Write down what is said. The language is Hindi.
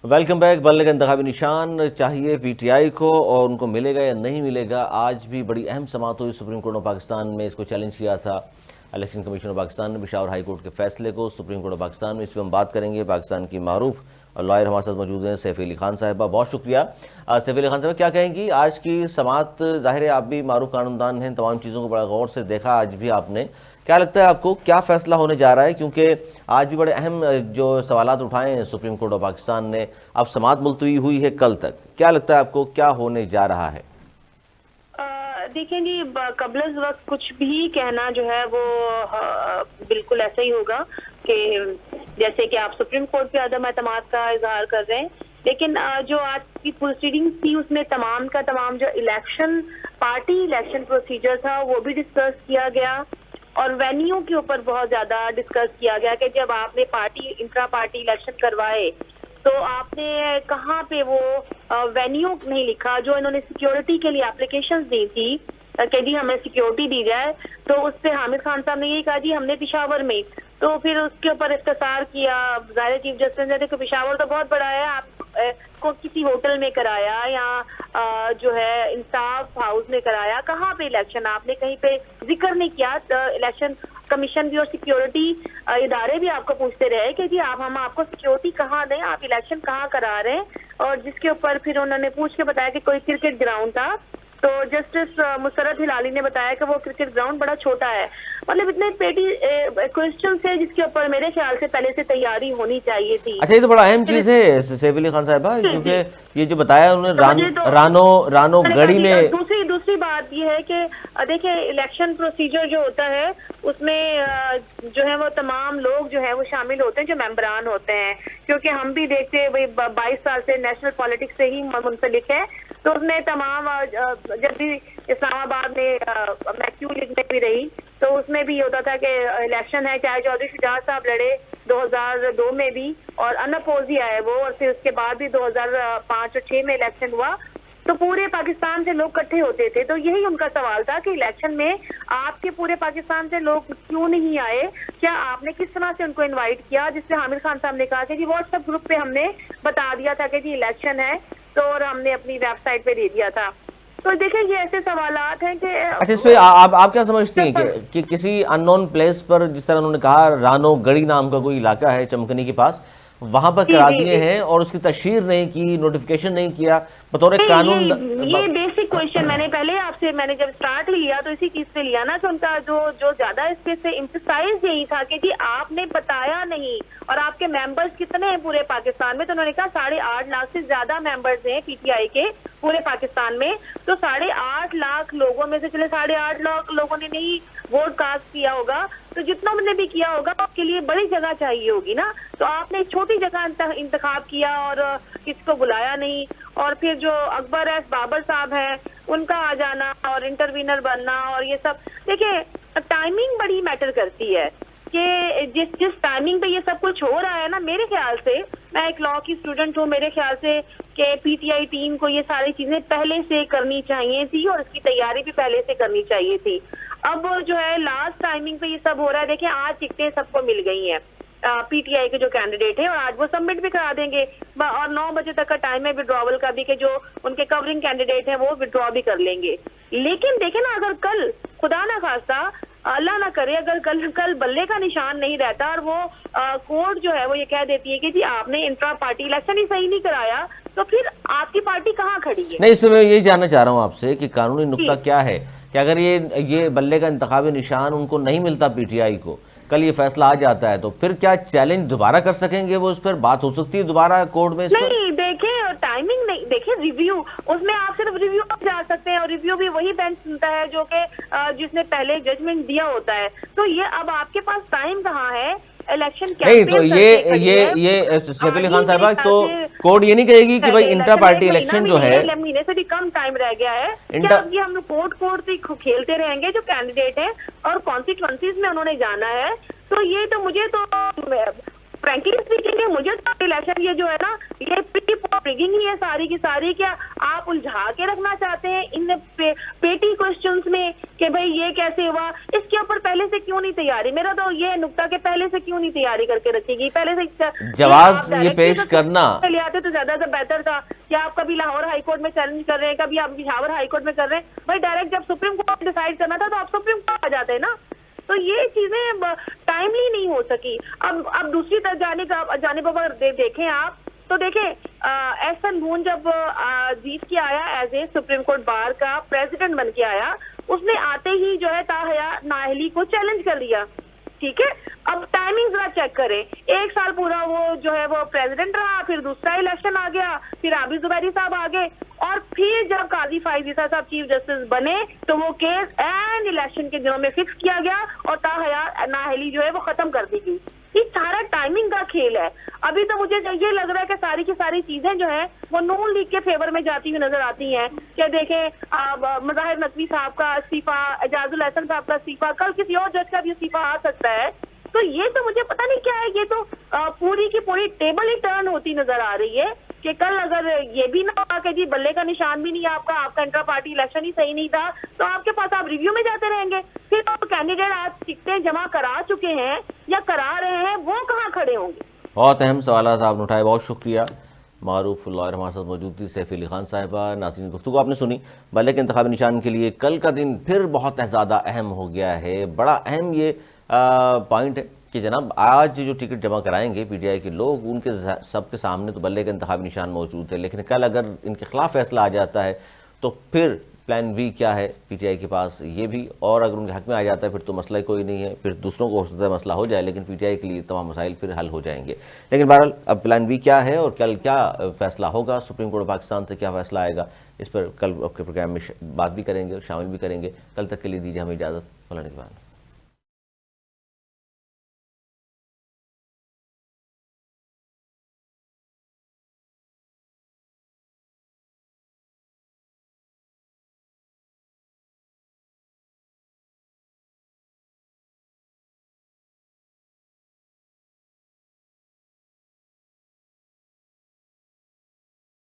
Welcome back. बल्ले का इंतखाबी निशान चाहिए पीटीआई को और उनको मिलेगा या नहीं मिलेगा। आज भी बड़ी अहम समाअत हुई सुप्रीम कोर्ट ऑफ पाकिस्तान में। इसको चैलेंज किया था इलेक्शन कमीशन ऑफ पाकिस्तान ने पेशावर हाई कोर्ट के फैसले को सुप्रीम कोर्ट ऑफ पाकिस्तान में। इस पर हम बात करेंगे। पाकिस्तान की मारूफ और लॉयर हमारे साथ मौजूद हैं सैफ अली खान साहिबा। बहुत शुक्रिया। सैफ अली खान साहब क्या कहेंगी आज की समाअत? जाहिर है आप भी मारूफ कानूनदान हैं, तमाम चीज़ों को बड़ा गौर से देखा आज भी आपने। क्या लगता है आपको क्या फैसला होने जा रहा है? क्योंकि आज भी बड़े अहम जो सवालात उठाए हैं सुप्रीम कोर्ट ऑफ पाकिस्तान ने। अब समाअत मुलतवी हुई है कल तक, क्या लगता है आपको क्या होने जा रहा है? देखें जी, कबल वक्त कुछ भी कहना जो है वो बिल्कुल ऐसा ही होगा कि जैसे कि आप सुप्रीम कोर्ट पे अदम एतमाद का इजहार कर रहे हैं। लेकिन जो आज की प्रोसीडिंग थी उसमें तमाम का तमाम जो पार्टी इलेक्शन प्रोसीजर था वो भी डिस्कस किया गया और वेन्यू के ऊपर बहुत ज्यादा डिस्कस किया गया कि जब आपने इंट्रा पार्टी इलेक्शन करवाए तो आपने कहाँ पे वो वेन्यू नहीं लिखा। जो इन्होंने सिक्योरिटी के लिए एप्लीकेशंस दी थी कि जी हमें सिक्योरिटी दी जाए, तो उस पे हामिद खान साहब ने यही कहा जी हमने पेशावर में। तो फिर उसके ऊपर इख्तिसार किया। ज़ाहिर चीफ जस्टिस ने देखो पेशावर तो बहुत बड़ा है, आप को किसी होटल में कराया या जो है इंसाफ हाउस में कराया, कहाँ पे इलेक्शन आपने कहीं पे जिक्र नहीं किया। इलेक्शन कमीशन भी और सिक्योरिटी इदारे भी आपको पूछते रहे कि जी हम आपको सिक्योरिटी कहाँ दें, आप इलेक्शन कहाँ करा रहे हैं। और जिसके ऊपर फिर उन्होंने पूछ के बताया कि कोई क्रिकेट ग्राउंड था, तो जस्टिस मुसरत हिलाली ने बताया कि वो क्रिकेट ग्राउंड बड़ा छोटा है। मतलब इतने पेटी क्वेश्चन है जिसके ऊपर मेरे ख्याल से पहले से तैयारी होनी चाहिए थी। अच्छा, ये तो बड़ा अहम चीज़ है सैफ अली खान साहिबा, क्योंकि ये जो बताया उन्होंने रानो गढ़ी में। दूसरी बात ये है कि देखिए इलेक्शन प्रोसीजर जो होता है उसमें जो है वो तमाम लोग जो है वो शामिल होते हैं जो मेंबरान होते हैं। क्योंकि हम भी देखते हैं भाई 22 साल से नेशनल पॉलिटिक्स से ही मुंसलिक है, तो उसमें तमाम जब भी इस्लामाबाद में मैं क्यू लीग में भी रही तो उसमें भी होता था कि इलेक्शन है, चाहे चौधरी शुजात साहब लड़े 2002 में भी और अनअपोज ही आए वो, और फिर उसके बाद भी 2005 और 6 में इलेक्शन हुआ तो पूरे पाकिस्तान से लोग इकट्ठे होते थे। तो यही उनका सवाल था कि इलेक्शन में आपके पूरे पाकिस्तान से लोग क्यों नहीं आए, क्या आपने किस तरह से उनको इनवाइट किया। जिससे हामिद खान साहब ने कहा कि जी व्हाट्सएप ग्रुप पे हमने बता दिया था कि जी इलेक्शन है, तो और हमने अपनी वेबसाइट पे दे दिया था। तो देखिए ये ऐसे सवालात हैं कि अच्छा, इस पे आप क्या समझती हैं कि किसी अननोन प्लेस पर, जिस तरह उन्होंने कहा रानो गढ़ी नाम का कोई इलाका है चमकनी के पास, वहां पर करा दिए हैं और उसकी तशहीर नहीं की, नोटिफिकेशन नहीं किया बतौर कानून। ये बेसिक क्वेश्चन मैंने जब स्टार्ट लिया तो इसी चीज पे लिया ना कि उनका जो ज्यादा इसके से इम्फसाइज यही था कि जी आपने बताया नहीं। और आपके मेंबर्स कितने हैं पूरे पाकिस्तान में? तो उन्होंने कहा 8.5 लाख से ज्यादा मेंबर्स हैं पीटीआई के पूरे पाकिस्तान में। तो 8.5 लाख लोगों में से चले 8.5 लाख लोगों ने नहीं वोट कास्ट किया होगा, तो जितना ने भी किया होगा उसके लिए बड़ी जगह चाहिए होगी ना। तो आपने एक छोटी जगह इंतखाब किया और किसको बुलाया नहीं। और फिर जो अकबर एस बाबर साहब हैं उनका आ जाना और इंटरवीनर बनना और ये सब, देखिए टाइमिंग बड़ी मैटर करती है कि जिस टाइमिंग पे ये सब कुछ हो रहा है ना, मेरे ख्याल से, मैं एक लॉ की स्टूडेंट हूँ, मेरे ख्याल से कि पीटीआई टीम को ये सारी चीजें पहले से करनी चाहिए थी और इसकी तैयारी भी पहले से करनी चाहिए थी। अब जो है लास्ट टाइमिंग पे ये सब हो रहा है। देखिए आज टिकटें सबको मिल गई हैं पीटीआई के जो कैंडिडेट है, और आज वो सबमिट भी करा देंगे और 9 बजे तक का टाइम है विड्रॉवल का भी, कि जो उनके कवरिंग कैंडिडेट है वो विड्रॉ भी कर लेंगे। लेकिन देखे ना, अगर कल खुदा ना खास्ता अल्लाह ना करे अगर कल बल्ले का निशान नहीं रहता और वो कोर्ट जो है वो ये कह देती है कि जी आपने इंट्रा पार्टी इलेक्शन ही सही नहीं कराया, तो फिर आपकी पार्टी कहाँ खड़ी है? नहीं, इसमें मैं यही जानना चाह रहा हूँ आपसे कि कानूनी नुक्ता क्या है कि अगर ये बल्ले का इंतखाबी निशान उनको नहीं मिलता पीटीआई को, कल ये फैसला आ जाता है, तो फिर क्या चैलेंज दोबारा कर सकेंगे वो? उस पर बात हो सकती है दोबारा कोर्ट में? नहीं, देखे टाइमिंग नहीं, देखे रिव्यू, उसमें आप सिर्फ रिव्यू जा सकते हैं और रिव्यू भी वही बेंच सुनता है जो कि जिसने पहले जजमेंट दिया होता है। तो ये अब आपके पास टाइम कहाँ है इलेक्शन नहीं? तो ये सैफ अली खान साहबा, तो कोर्ट ये नहीं कहेगी कि भाई इंटर पार्टी इलेक्शन जो है, महीने से भी कम टाइम रह गया है, क्या ये हम कोर्ट से खेलते रहेंगे जो कैंडिडेट है और कॉन्स्टिट्यूएंसीज में उन्होंने जाना है? तो ये तो मुझे तो फ्रैंकली स्पीकिंग, मुझे तो इलेक्शन ये जो है ना, ये रिगिंग ही है सारी की सारी। क्या आप उलझा के रखना चाहते हैं इन पेटी क्वेश्चंस में कि भाई ये कैसे हुआ? इसके ऊपर पहले से क्यों नहीं तैयारी? मेरा तो ये नुक्ता के पहले से क्यों नहीं तैयारी करके रखेगी? पहले से जवाब ये पेश करना, जाते तो ज्यादा बेहतर था कि आप कभी लाहौर हाई कोर्ट में चैलेंज कर रहे हैं, कभी आप पिशावर हाई कोर्ट में कर रहे हैं। भाई डायरेक्ट जब सुप्रीम कोर्ट डिसाइड करना था तो आप सुप्रीम कोर्ट आ जाते ना। तो ये चीजें टाइमली नहीं हो सकी। अब दूसरी तरफ जाने पर देखें आप तो देखें एहसन नून जब जीत के आया as a supreme court bar का प्रेसिडेंट बन के आया, उसने आते ही जो है ताहया नाहली को चैलेंज कर दिया। ठीक है, अब टाइमिंग जरा चेक करें, 1 साल पूरा वो जो है वो प्रेसिडेंट रहा, फिर दूसरा इलेक्शन आ गया, फिर आबिद जुबैरी साहब आ गए, और फिर जब काजी फाइज ईसा साहब चीफ जस्टिस बने तो वो केस एंड इलेक्शन के दिनों में फिक्स किया गया और ताहया नाहली जो है वो खत्म कर दी गई। ये सारा टाइमिंग का खेल है। अभी तो मुझे ये लग रहा है कि सारी की सारी चीजें जो है वो नून लीग के फेवर में जाती हुई नजर आती हैं। कि देखें मज़ाहिर नकवी साहब का इस्तीफा, एजाजुल हसन साहब का इस्तीफा, कल किसी और जज का भी इस्तीफा आ सकता है। तो ये तो मुझे पता नहीं क्या है, ये तो पूरी की पूरी टेबल ही टर्न होती नजर आ रही है कि कल अगर ये भी ना हुआ कि जी बल्ले का निशान भी नहीं है आपका इंट्रा पार्टी इलेक्शन ही सही नहीं था, तो आपके पास आप रिव्यू में जाते रहेंगे। फिर तो कैंडिडेट आज टिकटें जमा करा चुके हैं या करा रहे हैं, वो कहाँ खड़े होंगे? बहुत अहम सवाल आपने उठाए, बहुत शुक्रिया। मारूफ लॉयर हमारे साथ मौजूद थी, सैफ अली खान साहिबा। नाज़रीन, गुफ्तगू आपने सुनी। बल्ले के इंतखाबी निशान के लिए कल का दिन फिर बहुत ज़्यादा अहम हो गया है। बड़ा अहम ये पॉइंट है कि जनाब आज जो टिकट जमा कराएंगे पीटीआई के लोग, उनके सबके सामने तो बल्ले का इंतखाबी निशान मौजूद है, लेकिन कल अगर इनके खिलाफ फैसला आ जाता है तो फिर प्लान बी क्या है पीटीआई के पास, ये भी। और अगर उनके हक में आ जाता है फिर तो मसला ही कोई नहीं है, फिर दूसरों को हो सकता है मसला हो जाए, लेकिन पीटीआई के लिए तमाम मसाइल फिर हल हो जाएंगे। लेकिन बहरहाल अब प्लान बी क्या है और कल क्या फैसला होगा, सुप्रीम कोर्ट ऑफ पाकिस्तान से क्या फैसला आएगा, इस पर कल आपके प्रोग्राम में बात भी करेंगे, शामिल भी करेंगे। कल तक के लिए दीजिए हमें इजाज़त। मौलाना के बाद